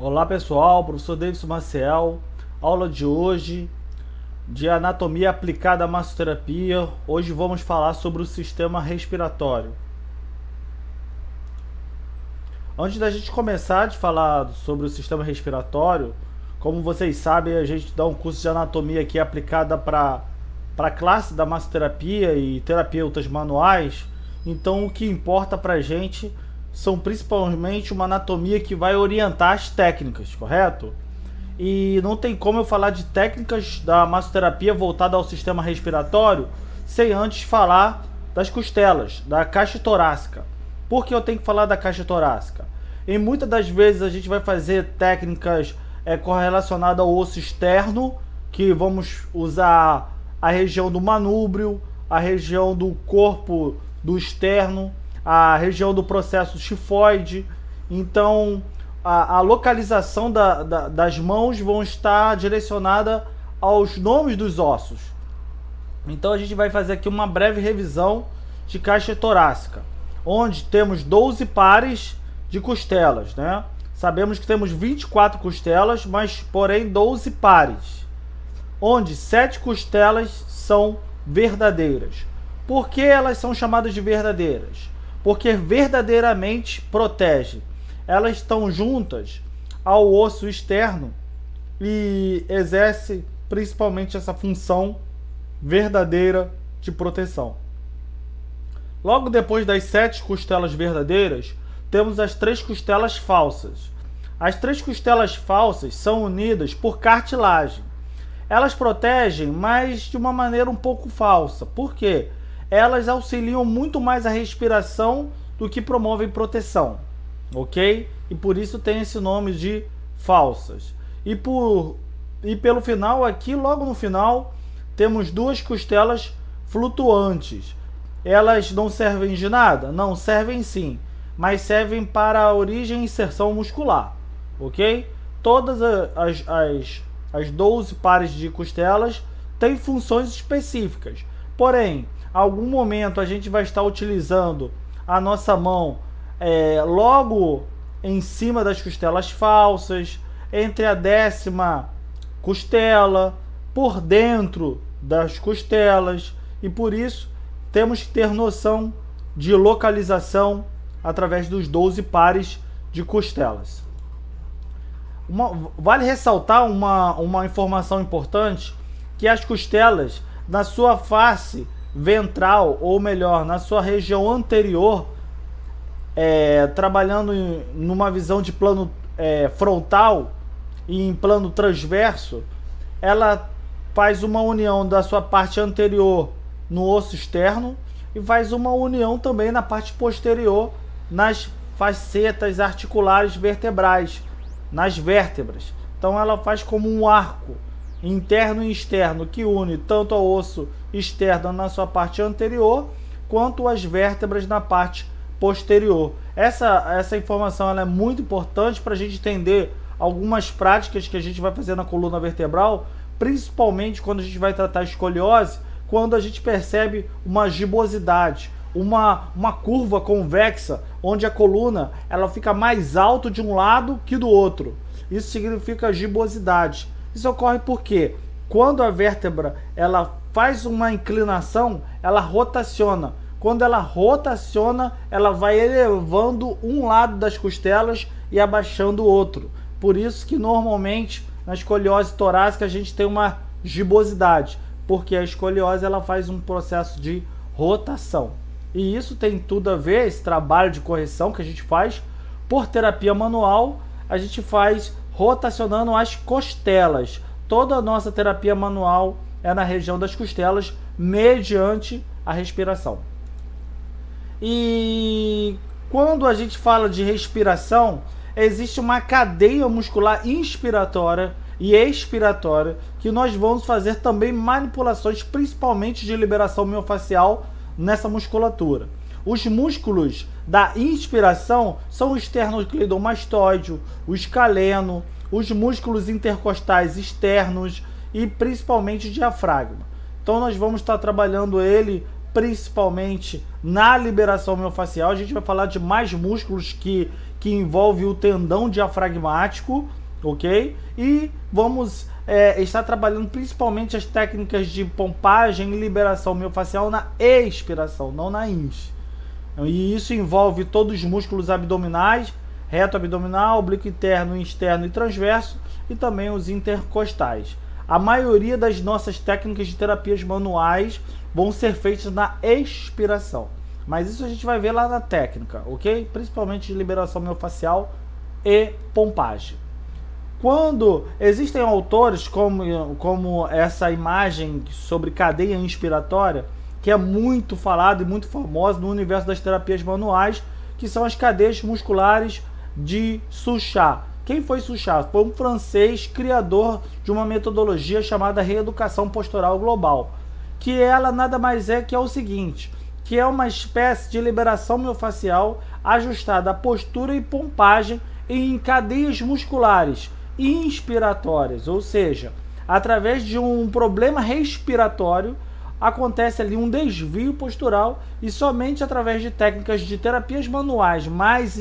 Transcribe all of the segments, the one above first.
Olá pessoal, professor Davidson Maciel, aula de hoje de anatomia aplicada à massoterapia. Hoje vamos falar sobre o sistema respiratório. Antes da gente começar de falar sobre o sistema respiratório, como vocês sabem, a gente dá um curso de anatomia aqui aplicada para a classe da massoterapia e terapeutas manuais. Então o que importa para a gente são principalmente uma anatomia que vai orientar as técnicas, correto? E não tem como eu falar de técnicas da massoterapia voltada ao sistema respiratório sem antes falar das costelas, da caixa torácica. Por que eu tenho que falar da caixa torácica? Em muitas das vezes a gente vai fazer técnicas correlacionadas ao osso externo, que vamos usar a região do manúbrio, a região do corpo do externo, a região do processo tifoide. Então a localização das mãos vão estar direcionada aos nomes dos ossos. Então a gente vai fazer aqui uma breve revisão de caixa torácica, onde temos 12 pares de costelas, né? Sabemos que temos 24 costelas, mas porém 12 pares, onde 7 costelas são verdadeiras. Por que elas são chamadas de verdadeiras? Porque verdadeiramente protege. Elas estão juntas ao osso externo e exerce principalmente essa função verdadeira de proteção. Logo depois das 7 costelas verdadeiras, temos as 3 costelas falsas. As 3 costelas falsas são unidas por cartilagem. Elas protegem, mas de uma maneira um pouco falsa. Por quê? Elas auxiliam muito mais a respiração do que promovem proteção, ok? E por isso tem esse nome de falsas. E pelo final aqui, logo no final, temos 2 costelas flutuantes. Elas não servem de nada? Não, servem sim, mas servem para a origem e inserção muscular, ok? Todas as 12 pares de costelas têm funções específicas, porém, em algum momento a gente vai estar utilizando a nossa mão logo em cima das costelas falsas, entre a 10ª costela, por dentro das costelas, e por isso temos que ter noção de localização através dos 12 pares de costelas. Vale ressaltar uma informação importante, que as costelas, na sua face ventral, ou melhor, na sua região anterior, trabalhando numa visão de plano frontal e em plano transverso, ela faz uma união da sua parte anterior no osso externo e faz uma união também na parte posterior, nas facetas articulares vertebrais, nas vértebras. Então ela faz como um arco interno e externo que une tanto ao osso externo na sua parte anterior quanto as vértebras na parte posterior. Essa informação ela é muito importante para a gente entender algumas práticas que a gente vai fazer na coluna vertebral, principalmente quando a gente vai tratar escoliose, quando a gente percebe uma gibosidade, uma curva convexa, onde a coluna ela fica mais alta de um lado que do outro. Isso significa gibosidade. Isso ocorre porque quando a vértebra ela faz uma inclinação, ela rotaciona. Quando ela rotaciona, ela vai elevando um lado das costelas e abaixando o outro. Por isso que normalmente na escoliose torácica a gente tem uma gibosidade, porque a escoliose ela faz um processo de rotação. E isso tem tudo a ver, esse trabalho de correção que a gente faz por terapia manual, a gente faz rotacionando as costelas. Toda a nossa terapia manual é na região das costelas, mediante a respiração. E quando a gente fala de respiração, existe uma cadeia muscular inspiratória e expiratória que nós vamos fazer também manipulações, principalmente de liberação miofascial nessa musculatura. Os músculos da inspiração são o esternocleidomastoide, o escaleno, os músculos intercostais externos e principalmente o diafragma. Então nós vamos estar trabalhando ele principalmente na liberação miofascial. A gente vai falar de mais músculos que que envolve o tendão diafragmático, ok? E vamos estar trabalhando principalmente as técnicas de pompagem e liberação miofascial na expiração, não na ins. E isso envolve todos os músculos abdominais, reto abdominal, oblíquo interno, externo e transverso, e também os intercostais. A maioria das nossas técnicas de terapias manuais vão ser feitas na expiração. Mas isso a gente vai ver lá na técnica, ok? Principalmente de liberação miofascial e pompagem. Quando existem autores como essa imagem sobre cadeia inspiratória, que é muito falado e muito famosa no universo das terapias manuais, que são as cadeias musculares de Suchard. Quem foi Suchard? Foi um francês criador de uma metodologia chamada reeducação postural global, que ela nada mais é que é o seguinte, que é uma espécie de liberação miofascial ajustada à postura e pompagem em cadeias musculares inspiratórias, ou seja, através de um problema respiratório acontece ali um desvio postural e somente através de técnicas de terapias manuais, mas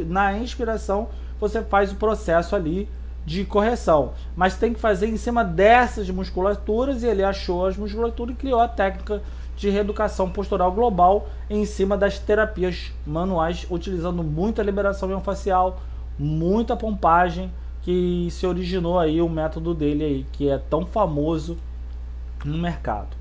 na inspiração você faz o processo ali de correção, mas tem que fazer em cima dessas musculaturas, e ele achou as musculaturas e criou a técnica de reeducação postural global em cima das terapias manuais, utilizando muita liberação miofascial, muita pompagem, que se originou aí o método dele aí, que é tão famoso no mercado.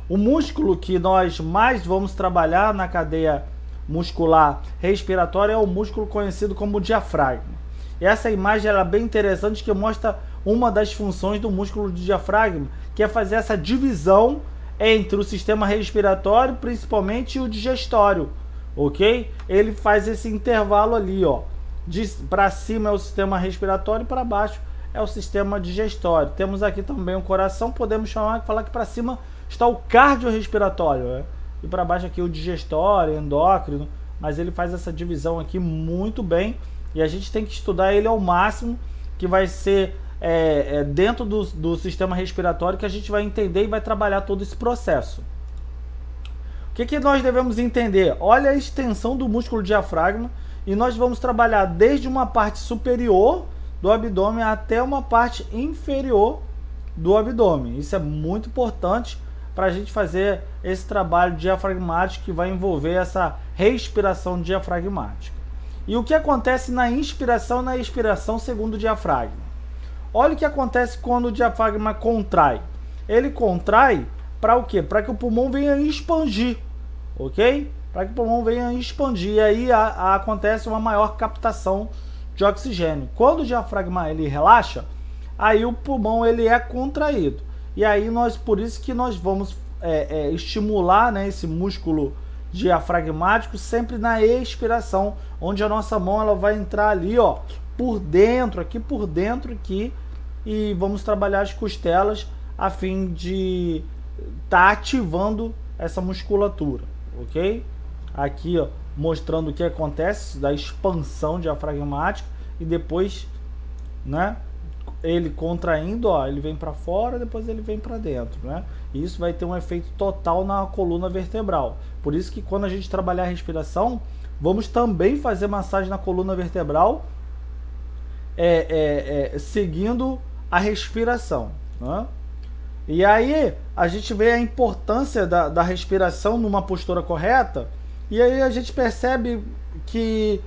O músculo que nós mais vamos trabalhar na cadeia muscular respiratória é o músculo conhecido como diafragma. E essa imagem ela é bem interessante, que mostra uma das funções do músculo do diafragma, que é fazer essa divisão entre o sistema respiratório, principalmente, e o digestório, ok? Ele faz esse intervalo ali, ó. Para cima é o sistema respiratório e para baixo é o sistema digestório. Temos aqui também o coração, podemos falar que para cima está o cardiorrespiratório, né? E para baixo aqui o digestório, endócrino, mas ele faz essa divisão aqui muito bem e a gente tem que estudar ele ao máximo, que vai ser dentro do sistema respiratório que a gente vai entender e vai trabalhar todo esse processo. O que nós devemos entender? Olha a extensão do músculo diafragma, e nós vamos trabalhar desde uma parte superior do abdômen até uma parte inferior do abdômen. Isso é muito importante para a gente fazer esse trabalho diafragmático que vai envolver essa respiração diafragmática. E o que acontece na inspiração e na expiração segundo o diafragma? Olha o que acontece quando o diafragma contrai. Ele contrai para o quê? Para que o pulmão venha expandir, ok? Para que o pulmão venha expandir, e aí acontece uma maior captação de oxigênio. Quando o diafragma ele relaxa, aí o pulmão ele é contraído, e aí por isso que nós vamos estimular, né, esse músculo diafragmático sempre na expiração, onde a nossa mão ela vai entrar ali, ó, por dentro aqui, e vamos trabalhar as costelas a fim de estar ativando essa musculatura, ok? Aqui, ó, mostrando o que acontece da expansão diafragmática, e depois, né, ele contraindo, ó, ele vem para fora, depois ele vem para dentro, né? E isso vai ter um efeito total na coluna vertebral. Por isso que quando a gente trabalhar a respiração, vamos também fazer massagem na coluna vertebral, seguindo a respiração, né? E aí a gente vê a importância da respiração numa postura correta. E aí a gente percebe que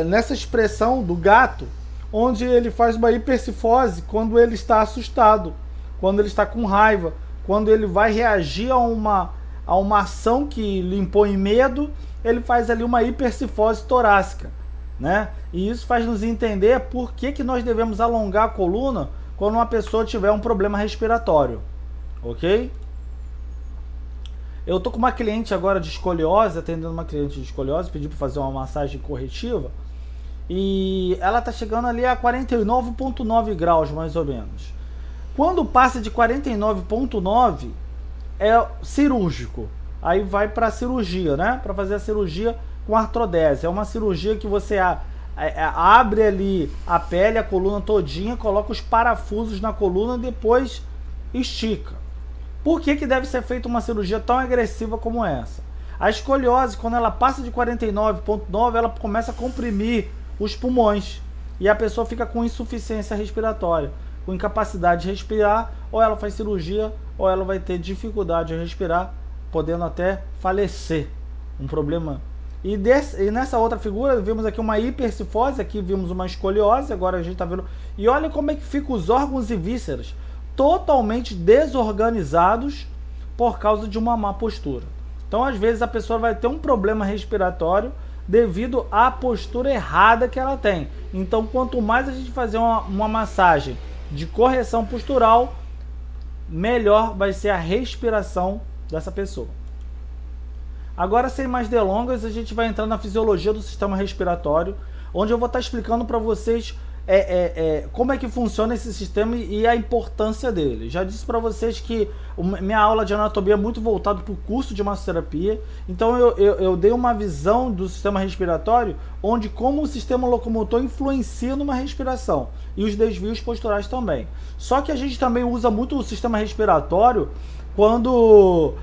nessa expressão do gato, onde ele faz uma hipercifose quando ele está assustado, quando ele está com raiva, quando ele vai reagir a uma ação que lhe impõe medo, ele faz ali uma hipercifose torácica, né? E isso faz nos entender por que nós devemos alongar a coluna quando uma pessoa tiver um problema respiratório, ok? Eu tô com uma cliente agora de escoliose, atendendo uma cliente de escoliose, pedi para fazer uma massagem corretiva, e ela tá chegando ali a 49,9 graus, mais ou menos. Quando passa de 49,9, é cirúrgico. Aí vai para a cirurgia, né? Para fazer a cirurgia com artrodese. É uma cirurgia que você abre ali a pele, a coluna todinha, coloca os parafusos na coluna e depois estica. Por que deve ser feita uma cirurgia tão agressiva como essa? A escoliose, quando ela passa de 49,9, ela começa a comprimir os pulmões. E a pessoa fica com insuficiência respiratória, com incapacidade de respirar, ou ela faz cirurgia, ou ela vai ter dificuldade de respirar, podendo até falecer. Um problema. E nessa outra figura, vimos aqui uma hipercifose, aqui vimos uma escoliose, agora a gente está vendo... E olha como é que ficam os órgãos e vísceras, totalmente desorganizados por causa de uma má postura. Então, às vezes, a pessoa vai ter um problema respiratório devido à postura errada que ela tem. Então, quanto mais a gente fazer uma massagem de correção postural, melhor vai ser a respiração dessa pessoa. Agora, sem mais delongas, a gente vai entrar na fisiologia do sistema respiratório, onde eu vou estar explicando para vocês como é que funciona esse sistema e a importância dele. Já disse para vocês que minha aula de anatomia é muito voltada para o curso de massoterapia, então eu dei uma visão do sistema respiratório, onde como o sistema locomotor influencia numa respiração, e os desvios posturais também. Só que a gente também usa muito o sistema respiratório quando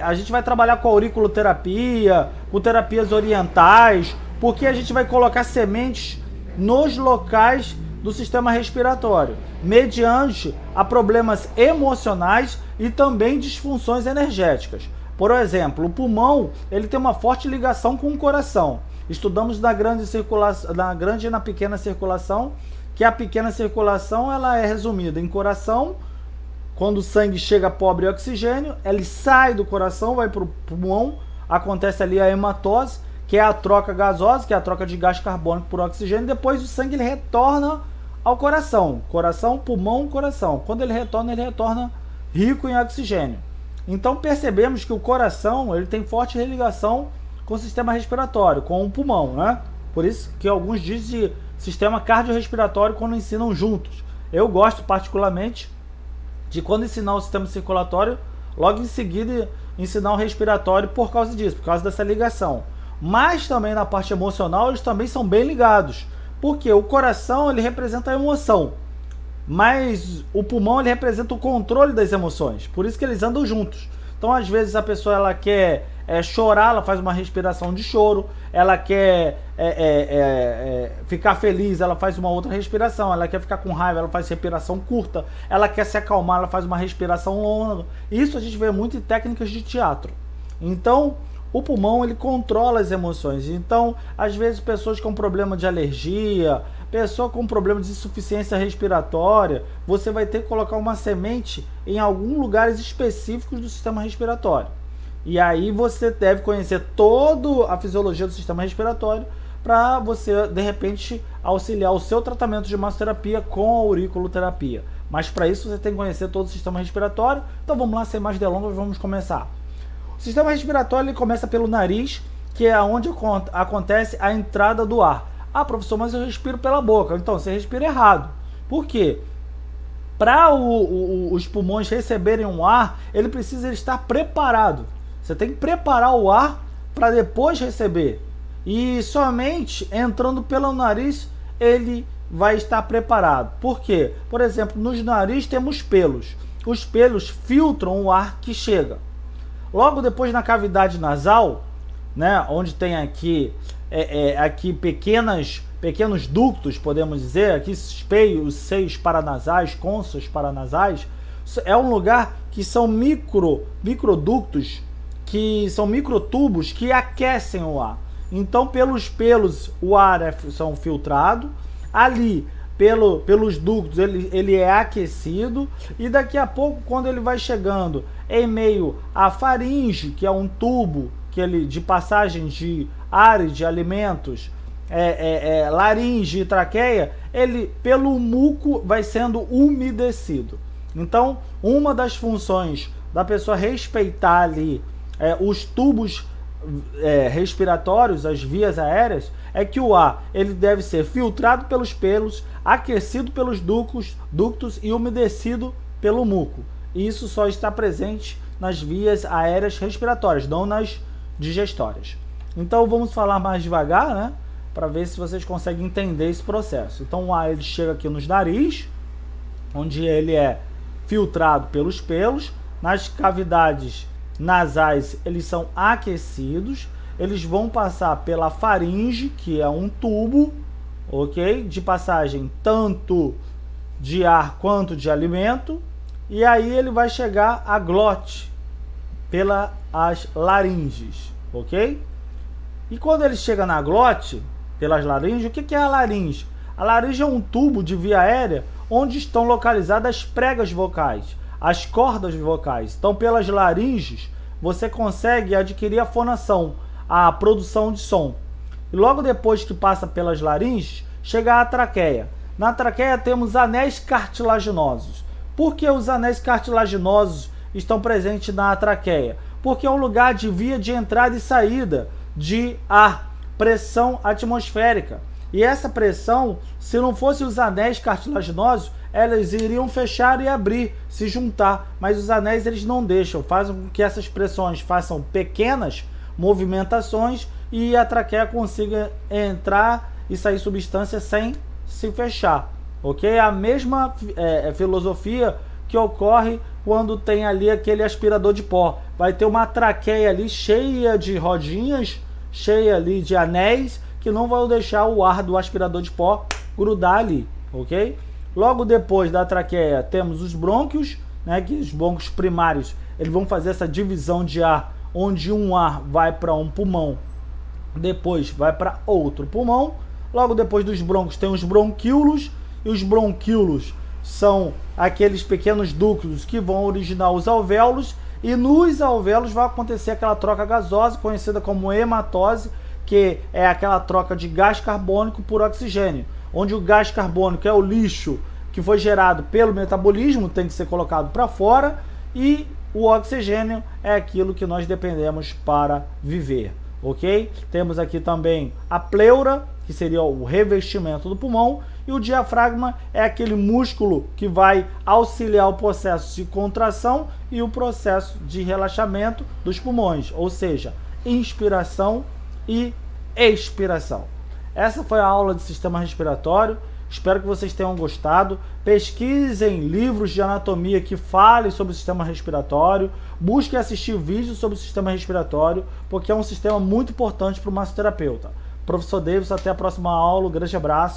a gente vai trabalhar com auriculoterapia, com terapias orientais, porque a gente vai colocar sementes nos locais do sistema respiratório, mediante a problemas emocionais e também disfunções energéticas. Por exemplo, o pulmão, ele tem uma forte ligação com o coração. Estudamos na grande circulação, na grande e na pequena circulação, que a pequena circulação ela é resumida em coração. Quando o sangue chega pobre em oxigênio, ele sai do coração, vai para o pulmão, acontece ali a hematose, que é a troca gasosa, que é a troca de gás carbônico por oxigênio. Depois o sangue ele retorna ao coração. Coração, pulmão, coração. Quando ele retorna rico em oxigênio. Então percebemos que o coração ele tem forte religação com o sistema respiratório, com o pulmão, né? Por isso que alguns dizem de sistema cardiorrespiratório quando ensinam juntos. Eu gosto particularmente de quando ensinar o sistema circulatório, logo em seguida ensinar o respiratório por causa disso, por causa dessa ligação. Mas também na parte emocional eles também são bem ligados, porque o coração ele representa a emoção, mas o pulmão ele representa o controle das emoções, por isso que eles andam juntos. Então às vezes a pessoa ela quer chorar, ela faz uma respiração de choro, ela quer ficar feliz, ela faz uma outra respiração, ela quer ficar com raiva, ela faz respiração curta, ela quer se acalmar, ela faz uma respiração longa. Isso a gente vê muito em técnicas de teatro. Então o pulmão ele controla as emoções. Então às vezes pessoas com problema de alergia, pessoa com problema de insuficiência respiratória, você vai ter que colocar uma semente em alguns lugares específicos do sistema respiratório. E aí você deve conhecer toda a fisiologia do sistema respiratório para você, de repente, auxiliar o seu tratamento de massoterapia com a auriculoterapia. Mas para isso você tem que conhecer todo o sistema respiratório. Então vamos lá, sem mais delongas, vamos começar. O sistema respiratório ele começa pelo nariz, que é onde acontece a entrada do ar. Ah, professor, mas eu respiro pela boca. Então, você respira errado. Por quê? Para os pulmões receberem um ar, ele precisa estar preparado. Você tem que preparar o ar para depois receber. E somente entrando pelo nariz, ele vai estar preparado. Por quê? Por exemplo, nos narizes temos pelos. Os pelos filtram o ar que chega. Logo depois na cavidade nasal, né, onde tem aqui pequenos ductos, podemos dizer, aqui os seios paranasais, conchas paranasais, é um lugar que são microductos, que são microtubos que aquecem o ar. Então pelos pelos o ar são filtrado, ali pelos ductos ele é aquecido, e daqui a pouco, quando ele vai chegando em meio à faringe, que é um tubo de passagem de ar e de alimentos, laringe e traqueia, ele pelo muco vai sendo umedecido. Então uma das funções da pessoa respeitar ali os tubos respiratórios, as vias aéreas, é que o ar ele deve ser filtrado pelos pelos, aquecido pelos ductos e umedecido pelo muco. Isso só está presente nas vias aéreas respiratórias, não nas digestórias. Então vamos falar mais devagar, né, para ver se vocês conseguem entender esse processo. Então o ar ele chega aqui nos nariz, onde ele é filtrado pelos pelos. Nas cavidades nasais eles são aquecidos, eles vão passar pela faringe, que é um tubo, ok? De passagem tanto de ar quanto de alimento, e aí ele vai chegar à glote pelas laringes, ok? E quando ele chega na glote, pelas laringes, o que é a laringe? A laringe é um tubo de via aérea onde estão localizadas as pregas vocais, as cordas vocais. Então, pelas laringes, você consegue adquirir a fonação, a produção de som. E logo depois que passa pelas laringes, chega a traqueia. Na traqueia temos anéis cartilaginosos. Por que os anéis cartilaginosos estão presentes na traqueia? Porque é um lugar de via de entrada e saída de ar, pressão atmosférica. E essa pressão, se não fosse os anéis cartilaginosos, elas iriam fechar e abrir, se juntar. Mas os anéis eles não deixam, fazem com que essas pressões façam pequenas movimentações e a traqueia consiga entrar e sair substância sem se fechar, ok? É a mesma filosofia que ocorre quando tem ali aquele aspirador de pó. Vai ter uma traqueia ali cheia de rodinhas, cheia ali de anéis, que não vão deixar o ar do aspirador de pó grudar ali, ok? Logo depois da traqueia temos os brônquios, né, que os brônquios primários eles vão fazer essa divisão de ar, onde um ar vai para um pulmão, depois vai para outro pulmão. Logo depois dos brônquios tem os bronquíolos, e os bronquíolos são aqueles pequenos ductos que vão originar os alvéolos, e nos alvéolos vai acontecer aquela troca gasosa, conhecida como hematose, que é aquela troca de gás carbônico por oxigênio, onde o gás carbônico é o lixo que foi gerado pelo metabolismo, tem que ser colocado para fora, e o oxigênio é aquilo que nós dependemos para viver, ok? Temos aqui também a pleura, que seria o revestimento do pulmão, e o diafragma é aquele músculo que vai auxiliar o processo de contração e o processo de relaxamento dos pulmões, ou seja, inspiração e expiração. Essa foi a aula de sistema respiratório. Espero que vocês tenham gostado. Pesquisem livros de anatomia que falem sobre o sistema respiratório. Busquem assistir vídeos sobre o sistema respiratório, porque é um sistema muito importante para o massoterapeuta. Professor Davis, até a próxima aula. Um grande abraço.